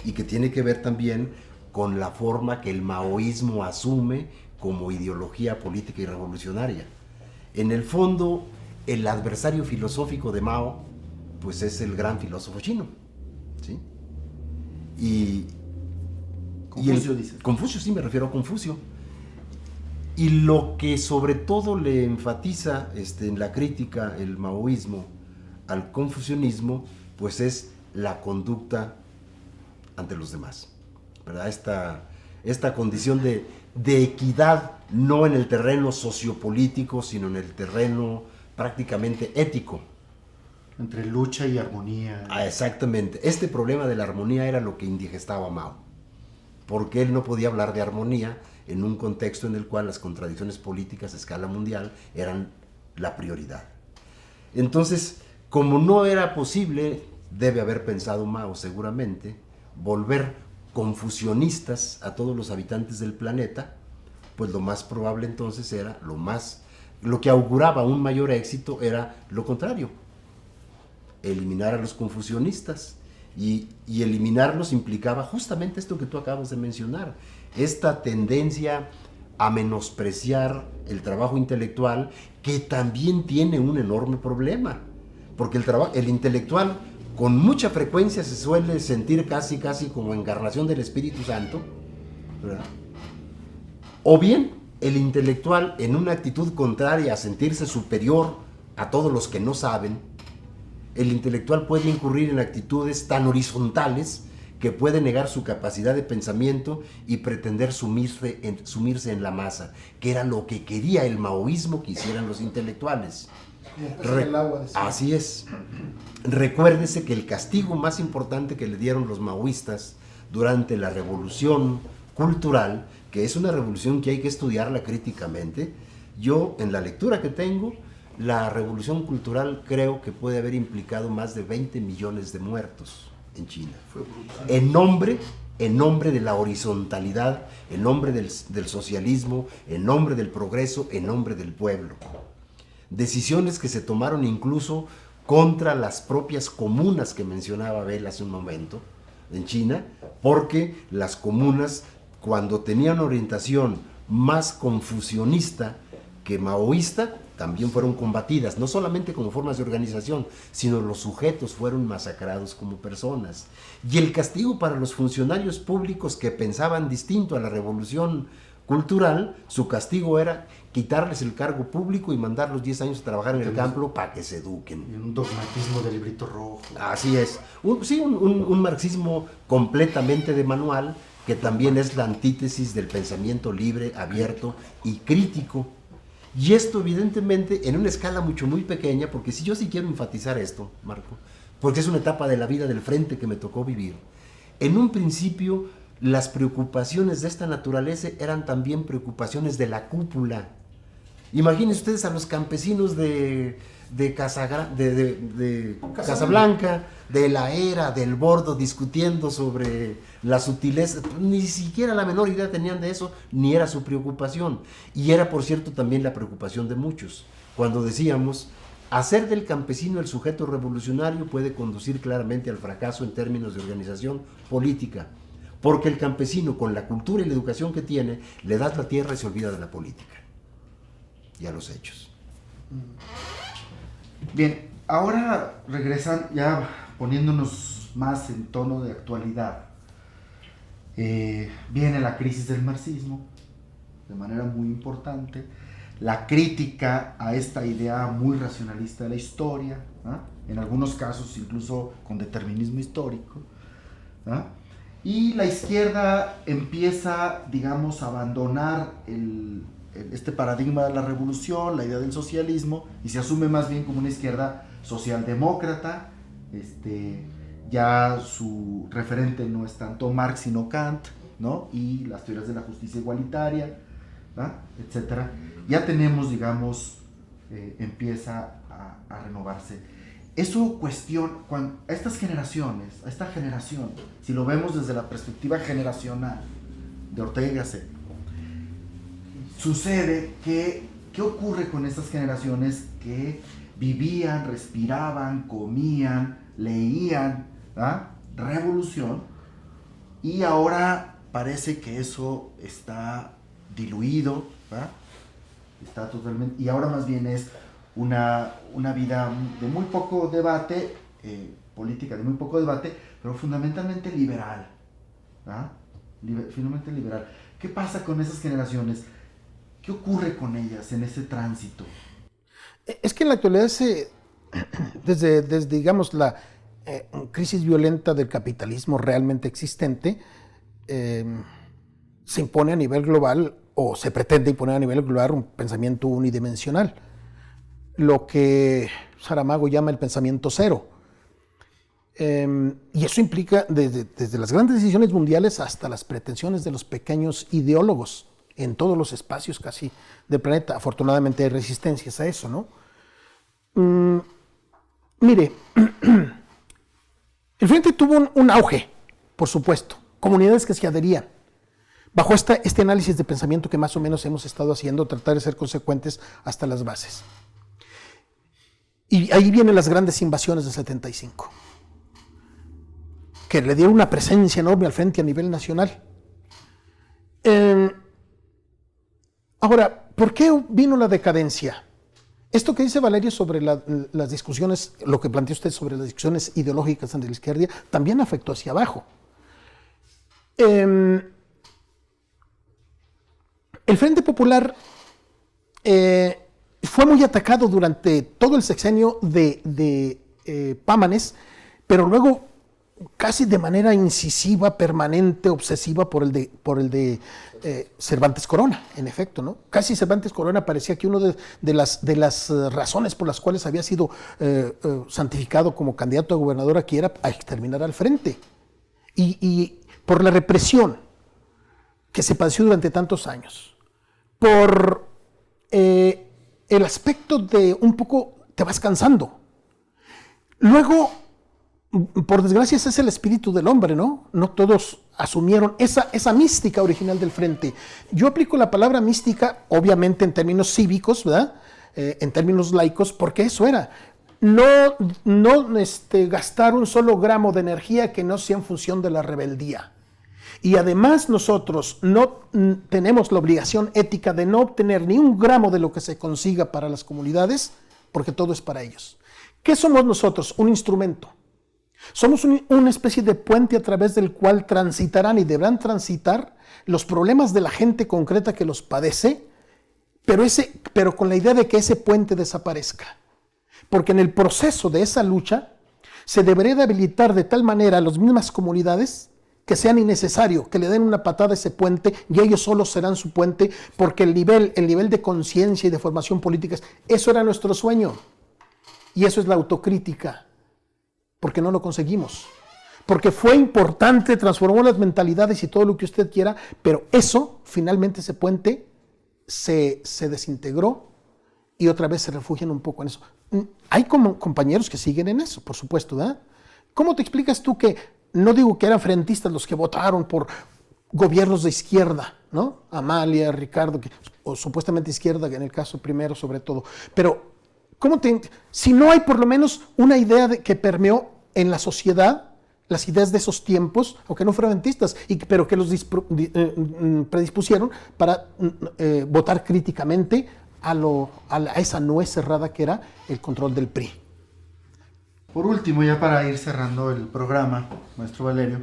y que tiene que ver también con la forma que el maoísmo asume como ideología política y revolucionaria. En el fondo, el adversario filosófico de Mao, pues es el gran filósofo chino, ¿sí? Confucio, dice. Confucio, sí, me refiero a Confucio. Y lo que sobre todo le enfatiza en la crítica el maoísmo al confucianismo, pues es la conducta ante los demás, ¿verdad? Esta condición de equidad, no en el terreno sociopolítico, sino en el terreno prácticamente ético. Entre lucha y armonía. Exactamente. Este problema de la armonía era lo que indigestaba a Mao, porque él no podía hablar de armonía en un contexto en el cual las contradicciones políticas a escala mundial eran la prioridad. Entonces, como no era posible, debe haber pensado Mao seguramente, volver confucionistas a todos los habitantes del planeta, pues lo más probable entonces era, lo que auguraba un mayor éxito era lo contrario, eliminar a los confucionistas, y eliminarlos implicaba justamente esto que tú acabas de mencionar, esta tendencia a menospreciar el trabajo intelectual, que también tiene un enorme problema, porque el intelectual con mucha frecuencia se suele sentir casi como encarnación del Espíritu Santo, ¿verdad? O bien el intelectual, en una actitud contraria a sentirse superior a todos los que no saben, el intelectual puede incurrir en actitudes tan horizontales que puede negar su capacidad de pensamiento y pretender sumirse en la masa, que era lo que quería el maoísmo que hicieran los intelectuales. Así es. Recuérdese que el castigo más importante que le dieron los maoístas durante la revolución cultural, que es una revolución que hay que estudiarla críticamente, yo en la lectura que tengo, la revolución cultural creo que puede haber implicado más de 20 millones de muertos en China. En nombre de la horizontalidad, en nombre del socialismo, en nombre del progreso, en nombre del pueblo. Decisiones que se tomaron incluso contra las propias comunas que mencionaba Abel hace un momento en China, porque las comunas, cuando tenían orientación más confucionista que maoísta, también fueron combatidas, no solamente como formas de organización, sino los sujetos fueron masacrados como personas. Y el castigo para los funcionarios públicos que pensaban distinto a la revolución cultural, su castigo era quitarles el cargo público y mandarlos 10 años a trabajar en el campo para que se eduquen. Y un dogmatismo del librito rojo. Así es. Un marxismo completamente de manual, que también es la antítesis del pensamiento libre, abierto y crítico. Y esto evidentemente en una escala muy pequeña, porque si yo sí quiero enfatizar esto, Marco, porque es una etapa de la vida del frente que me tocó vivir. En un principio, las preocupaciones de esta naturaleza eran también preocupaciones de la cúpula. Imagínense ustedes a los campesinos de Casablanca, de La Era, del Bordo, discutiendo sobre la sutileza. Ni siquiera la menor idea tenían de eso, ni era su preocupación. Y era, por cierto, también la preocupación de muchos. Cuando decíamos, hacer del campesino el sujeto revolucionario puede conducir claramente al fracaso en términos de organización política. Porque el campesino, con la cultura y la educación que tiene, le das la tierra y se olvida de la política y a los hechos. Bien, ahora regresan ya poniéndonos más en tono de actualidad. Viene la crisis del marxismo, de manera muy importante, la crítica a esta idea muy racionalista de la historia, ¿ah? En algunos casos incluso con determinismo histórico, ¿ah? Y la izquierda empieza, digamos, a abandonar este paradigma de la revolución, la idea del socialismo, y se asume más bien como una izquierda socialdemócrata. Ya su referente no es tanto Marx sino Kant, ¿no? Y las teorías de la justicia igualitaria, ¿no? Etcétera. Ya tenemos, digamos, empieza a renovarse. Eso cuestiona a estas generaciones, a esta generación, si lo vemos desde la perspectiva generacional de Ortega y Gasset, sucede que, ¿qué ocurre con estas generaciones que vivían, respiraban, comían, leían, ¿ah? Revolución, y ahora parece que eso está diluido, ¿ah? Está totalmente, y ahora más bien es una vida de muy poco debate, política de muy poco debate, pero fundamentalmente liberal, ¿ah? Finalmente liberal. ¿Qué pasa con esas generaciones? ¿Qué ocurre con ellas en ese tránsito? Es que en la actualidad desde digamos, la crisis violenta del capitalismo realmente existente, se impone a nivel global, o se pretende imponer a nivel global, un pensamiento unidimensional, lo que Saramago llama el pensamiento cero. Y eso implica desde las grandes decisiones mundiales hasta las pretensiones de los pequeños ideólogos en todos los espacios casi del planeta. Afortunadamente hay resistencias a eso, ¿no? Mire, el Frente tuvo un auge, por supuesto, comunidades que se adherían. Bajo este análisis de pensamiento que más o menos hemos estado haciendo, tratar de ser consecuentes hasta las bases. Y ahí vienen las grandes invasiones del 75, que le dieron una presencia enorme al Frente a nivel nacional. Ahora, ¿por qué vino la decadencia? Esto que dice Valerio sobre las discusiones, lo que planteó usted sobre las discusiones ideológicas entre la izquierda, también afectó hacia abajo. El Frente Popular fue muy atacado durante todo el sexenio de Pámanes, pero luego casi de manera incisiva, permanente, obsesiva por el de Cervantes Corona, en efecto, ¿no? Casi Cervantes Corona parecía que una de las razones por las cuales había sido santificado como candidato a gobernador aquí era a exterminar al Frente. Y por la represión que se padeció durante tantos años, por el aspecto de un poco te vas cansando. Luego, por desgracia, ese es el espíritu del hombre, ¿no? No todos asumieron esa mística original del Frente. Yo aplico la palabra mística, obviamente en términos cívicos, ¿verdad? En términos laicos, porque eso era. No gastar un solo gramo de energía que no sea en función de la rebeldía. Y además nosotros no tenemos la obligación ética de no obtener ni un gramo de lo que se consiga para las comunidades, porque todo es para ellos. ¿Qué somos nosotros? Un instrumento. Somos una especie de puente a través del cual transitarán y deberán transitar los problemas de la gente concreta que los padece, pero con la idea de que ese puente desaparezca. Porque en el proceso de esa lucha se debería de habilitar de tal manera a las mismas comunidades que sean innecesario, que le den una patada a ese puente y ellos solos serán su puente, porque el nivel de conciencia y de formación política, eso era nuestro sueño. Y eso es la autocrítica, porque no lo conseguimos. Porque fue importante, transformó las mentalidades y todo lo que usted quiera, pero eso, finalmente ese puente se desintegró y otra vez se refugian un poco en eso. Hay como compañeros que siguen en eso, por supuesto, ¿verdad? ¿Cómo te explicas tú que, no digo que eran frentistas los que votaron por gobiernos de izquierda, ¿no? Amalia, Ricardo, o supuestamente izquierda, en el caso primero sobre todo, pero si no hay por lo menos una idea que permeó en la sociedad, las ideas de esos tiempos, aunque no fueran frentistas, pero que los predispusieron para votar críticamente a esa nuez cerrada que era el control del PRI. Por último, ya para ir cerrando el programa, maestro Valerio,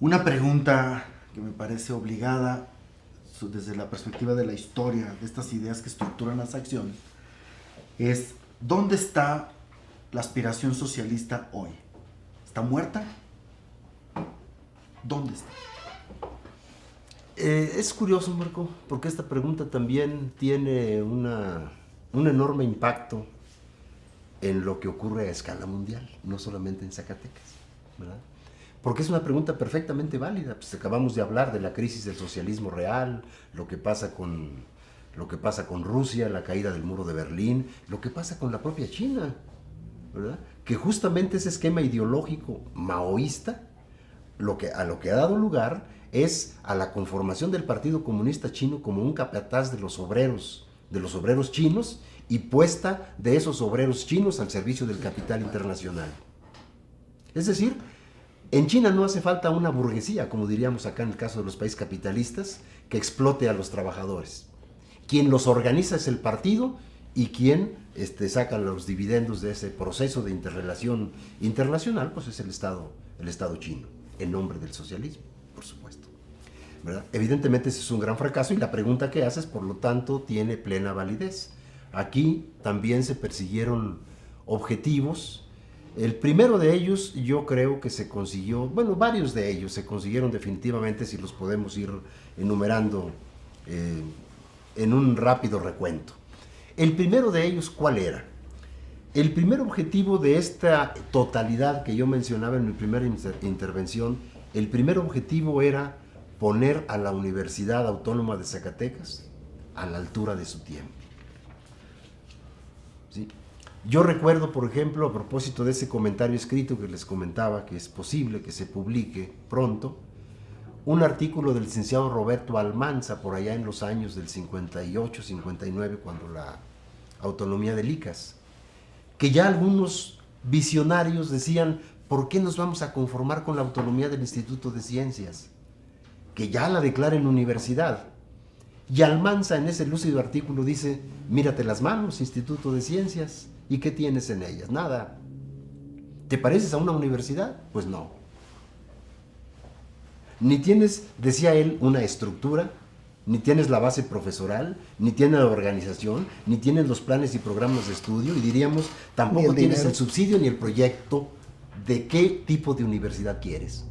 una pregunta que me parece obligada desde la perspectiva de la historia, de estas ideas que estructuran las acciones, es: ¿dónde está la aspiración socialista hoy? ¿Está muerta? ¿Dónde está? Es curioso, Marco, porque esta pregunta también tiene un enorme impacto en lo que ocurre a escala mundial, no solamente en Zacatecas, ¿verdad? Porque es una pregunta perfectamente válida. Pues acabamos de hablar de la crisis del socialismo real, lo que pasa con Rusia, la caída del muro de Berlín, lo que pasa con la propia China, ¿verdad? Que justamente ese esquema ideológico maoísta, a lo que ha dado lugar es a la conformación del Partido Comunista Chino como un capataz de los obreros chinos, y puesta de esos obreros chinos al servicio del capital internacional. Es decir, en China no hace falta una burguesía, como diríamos acá en el caso de los países capitalistas, que explote a los trabajadores. Quien los organiza es el partido, y quien saca los dividendos de ese proceso de interrelación internacional, pues es el Estado chino, en nombre del socialismo, por supuesto, ¿verdad? Evidentemente ese es un gran fracaso, y la pregunta que haces, por lo tanto, tiene plena validez. Aquí también se persiguieron objetivos. El primero de ellos, yo creo que se consiguió, bueno, varios de ellos se consiguieron definitivamente, si los podemos ir enumerando en un rápido recuento. El primero de ellos, ¿cuál era? El primer objetivo de esta totalidad que yo mencionaba en mi primera intervención, el primer objetivo era poner a la Universidad Autónoma de Zacatecas a la altura de su tiempo. ¿Sí? Yo recuerdo, por ejemplo, a propósito de ese comentario escrito que les comentaba, que es posible que se publique pronto, un artículo del licenciado Roberto Almanza, por allá en los años del 58, 59, cuando la autonomía del ICAS, que ya algunos visionarios decían: ¿por qué nos vamos a conformar con la autonomía del Instituto de Ciencias? Que ya la declaren universidad. Y Almanza en ese lúcido artículo dice, mírate las manos, Instituto de Ciencias, ¿y qué tienes en ellas? Nada. ¿Te pareces a una universidad? Pues no. Ni tienes, decía él, una estructura, ni tienes la base profesoral, ni tienes la organización, ni tienes los planes y programas de estudio, y diríamos, tampoco tienes el subsidio ni el proyecto de qué tipo de universidad quieres.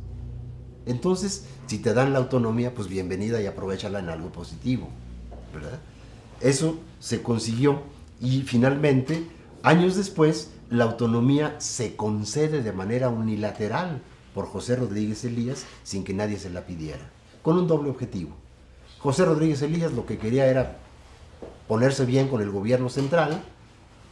Entonces, si te dan la autonomía, pues bienvenida y aprovéchala en algo positivo, ¿verdad? Eso se consiguió y finalmente, años después, la autonomía se concede de manera unilateral por José Rodríguez Elías sin que nadie se la pidiera, con un doble objetivo. José Rodríguez Elías lo que quería era ponerse bien con el gobierno central,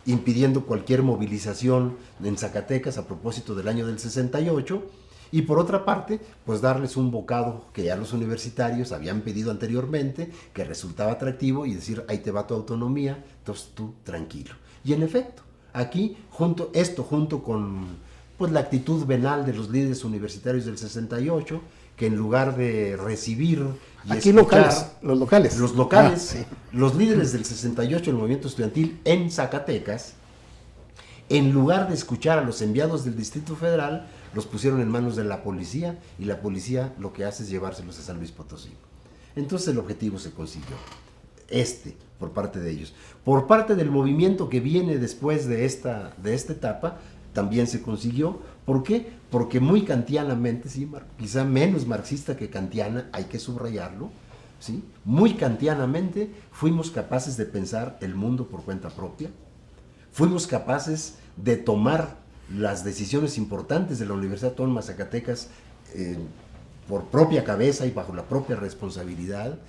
impidiendo cualquier movilización en Zacatecas a propósito del año del 68, y por otra parte, pues darles un bocado que ya los universitarios habían pedido anteriormente, que resultaba atractivo, y decir, ahí te va tu autonomía, entonces tú tranquilo. Y en efecto, aquí, junto con pues, la actitud venal de los líderes universitarios del 68, que en lugar de recibir y aquí escuchar, los locales, sí. Los líderes del 68 del movimiento estudiantil en Zacatecas, en lugar de escuchar a los enviados del Distrito Federal, los pusieron en manos de la policía, y la policía lo que hace es llevárselos a San Luis Potosí. Entonces el objetivo se consiguió, por parte de ellos. Por parte del movimiento que viene después de esta etapa, también se consiguió. ¿Por qué? Porque muy kantianamente, sí, quizá menos marxista que kantiana, hay que subrayarlo, ¿sí? Muy kantianamente fuimos capaces de pensar el mundo por cuenta propia, fuimos capaces de tomar las decisiones importantes de la Universidad Autónoma de Zacatecas por propia cabeza y bajo la propia responsabilidad,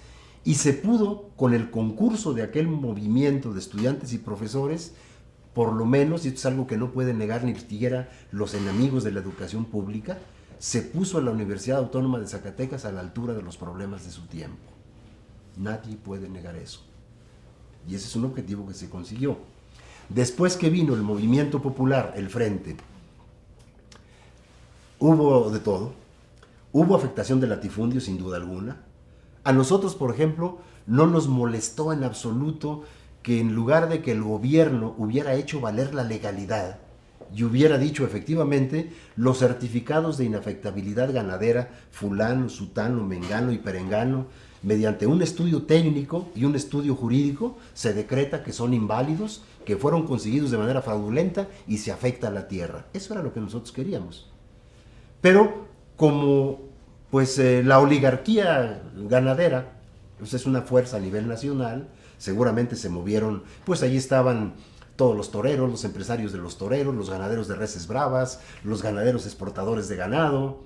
y se pudo, con el concurso de aquel movimiento de estudiantes y profesores, por lo menos, y esto es algo que no pueden negar ni siquiera los enemigos de la educación pública, se puso a la Universidad Autónoma de Zacatecas a la altura de los problemas de su tiempo. Nadie puede negar eso. Y ese es un objetivo que se consiguió. Después que vino el movimiento popular, el Frente, hubo de todo. Hubo afectación de latifundio, sin duda alguna. A nosotros, por ejemplo, no nos molestó en absoluto que en lugar de que el gobierno hubiera hecho valer la legalidad y hubiera dicho efectivamente los certificados de inafectabilidad ganadera, fulano, sutano, mengano y perengano, mediante un estudio técnico y un estudio jurídico, se decreta que son inválidos, que fueron conseguidos de manera fraudulenta y se afecta a la tierra. Eso era lo que nosotros queríamos. Pero como pues la oligarquía ganadera pues, es una fuerza a nivel nacional, seguramente se movieron, pues allí estaban todos los toreros, los empresarios de los toreros, los ganaderos de reses bravas, los ganaderos exportadores de ganado,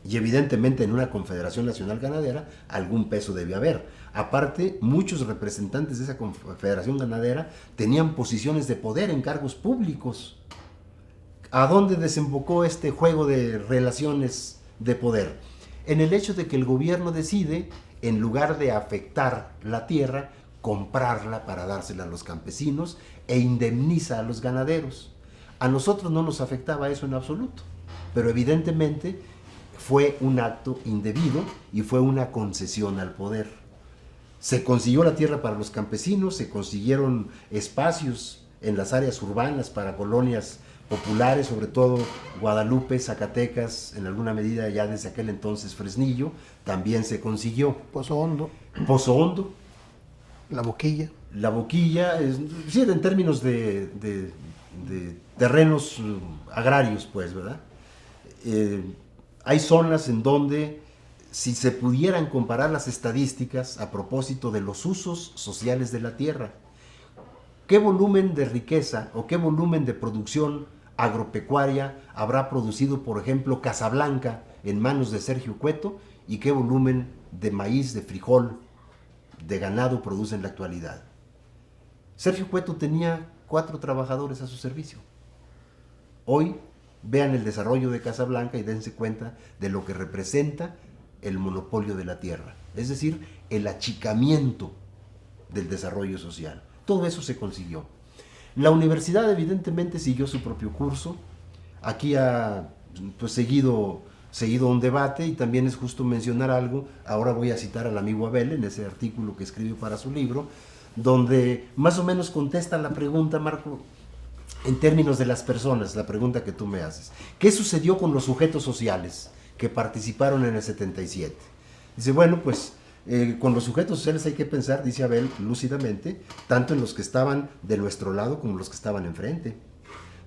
y evidentemente en una Confederación Nacional Ganadera algún peso debía haber. Aparte, muchos representantes de esa Confederación Ganadera tenían posiciones de poder en cargos públicos. ¿A dónde desembocó este juego de relaciones de poder? En el hecho de que el gobierno decide, en lugar de afectar la tierra, comprarla para dársela a los campesinos e indemniza a los ganaderos. A nosotros no nos afectaba eso en absoluto, pero evidentemente fue un acto indebido y fue una concesión al poder. Se consiguió la tierra para los campesinos, se consiguieron espacios en las áreas urbanas para colonias populares, sobre todo Guadalupe, Zacatecas, en alguna medida ya desde aquel entonces Fresnillo, también se consiguió. Pozo Hondo. Pozo Hondo. La Boquilla. La Boquilla, sí, en términos de terrenos agrarios, pues, ¿verdad? Hay zonas en donde, si se pudieran comparar las estadísticas a propósito de los usos sociales de la tierra, ¿qué volumen de riqueza o qué volumen de producción agropecuaria habrá producido, por ejemplo, Casablanca en manos de Sergio Cueto, y qué volumen de maíz, de frijol, de ganado produce en la actualidad? Sergio Cueto tenía 4 trabajadores a su servicio. Hoy vean el desarrollo de Casablanca y dense cuenta de lo que representa el monopolio de la tierra, es decir, el achicamiento del desarrollo social. Todo eso se consiguió. La universidad evidentemente siguió su propio curso. Aquí ha pues, seguido seguido un debate, y también es justo mencionar algo. Ahora voy a citar al amigo Abel en ese artículo que escribió para su libro, donde más o menos contesta la pregunta, Marco, en términos de las personas, la pregunta que tú me haces. ¿Qué sucedió con los sujetos sociales que participaron en el 77? Dice, bueno, pues con los sujetos sociales hay que pensar, dice Abel lúcidamente, tanto en los que estaban de nuestro lado como los que estaban enfrente.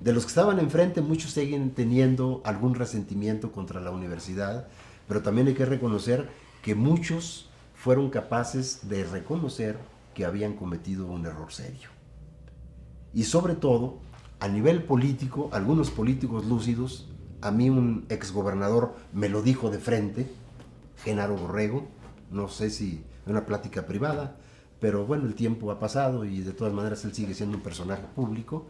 De los que estaban enfrente, muchos siguen teniendo algún resentimiento contra la universidad, pero también hay que reconocer que muchos fueron capaces de reconocer que habían cometido un error serio. Y sobre todo, a nivel político, algunos políticos lúcidos, a mí un exgobernador me lo dijo de frente, Genaro Borrego, no sé si en una plática privada, pero bueno, el tiempo ha pasado y de todas maneras él sigue siendo un personaje público.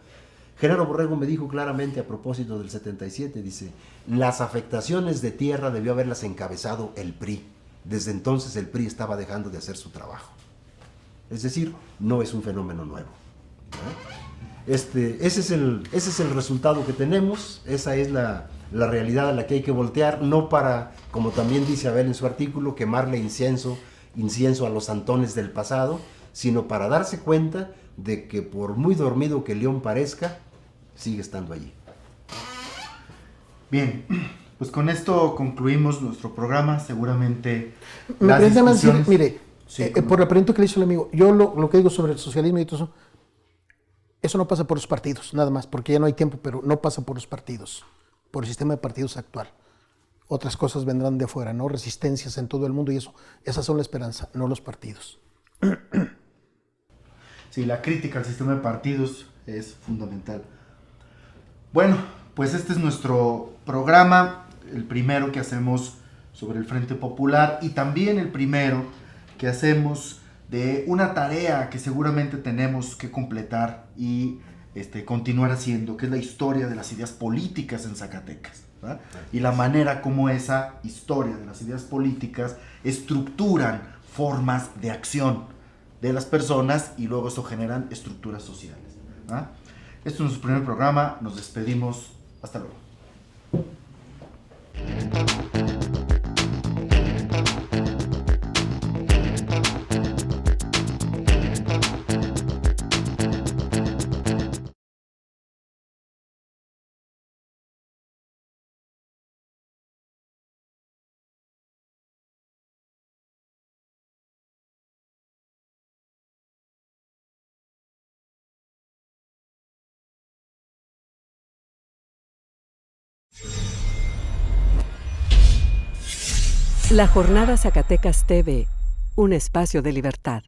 Genaro Borrego me dijo claramente a propósito del 77, dice, las afectaciones de tierra debió haberlas encabezado el PRI. Desde entonces el PRI estaba dejando de hacer su trabajo. Es decir, no es un fenómeno nuevo, ¿no? Ese es el resultado que tenemos, esa es la realidad a la que hay que voltear, no para, como también dice Abel en su artículo, quemarle incienso a los santones del pasado, sino para darse cuenta de que por muy dormido que el león parezca, sigue estando allí. Bien, pues con esto concluimos nuestro programa, seguramente Me las permítame decir, discusiones... mire, Sí, por la pregunta que le hizo el amigo, yo lo que digo sobre el socialismo y todo eso no pasa por los partidos, nada más, porque ya no hay tiempo, pero no pasa por los partidos, por el sistema de partidos actual. Otras cosas vendrán de afuera, ¿no? Resistencias en todo el mundo y eso, esas son la esperanza, no los partidos. Sí, la crítica al sistema de partidos es fundamental. Bueno, pues este es nuestro programa, el primero que hacemos sobre el Frente Popular y también el primero que hacemos de una tarea que seguramente tenemos que completar y continuar haciendo, que es la historia de las ideas políticas en Zacatecas, ¿verdad? Y la manera como esa historia de las ideas políticas estructuran formas de acción de las personas y luego eso generan estructuras sociales, ¿verdad? Este es nuestro primer programa, nos despedimos, hasta luego. La Jornada Zacatecas TV, un espacio de libertad.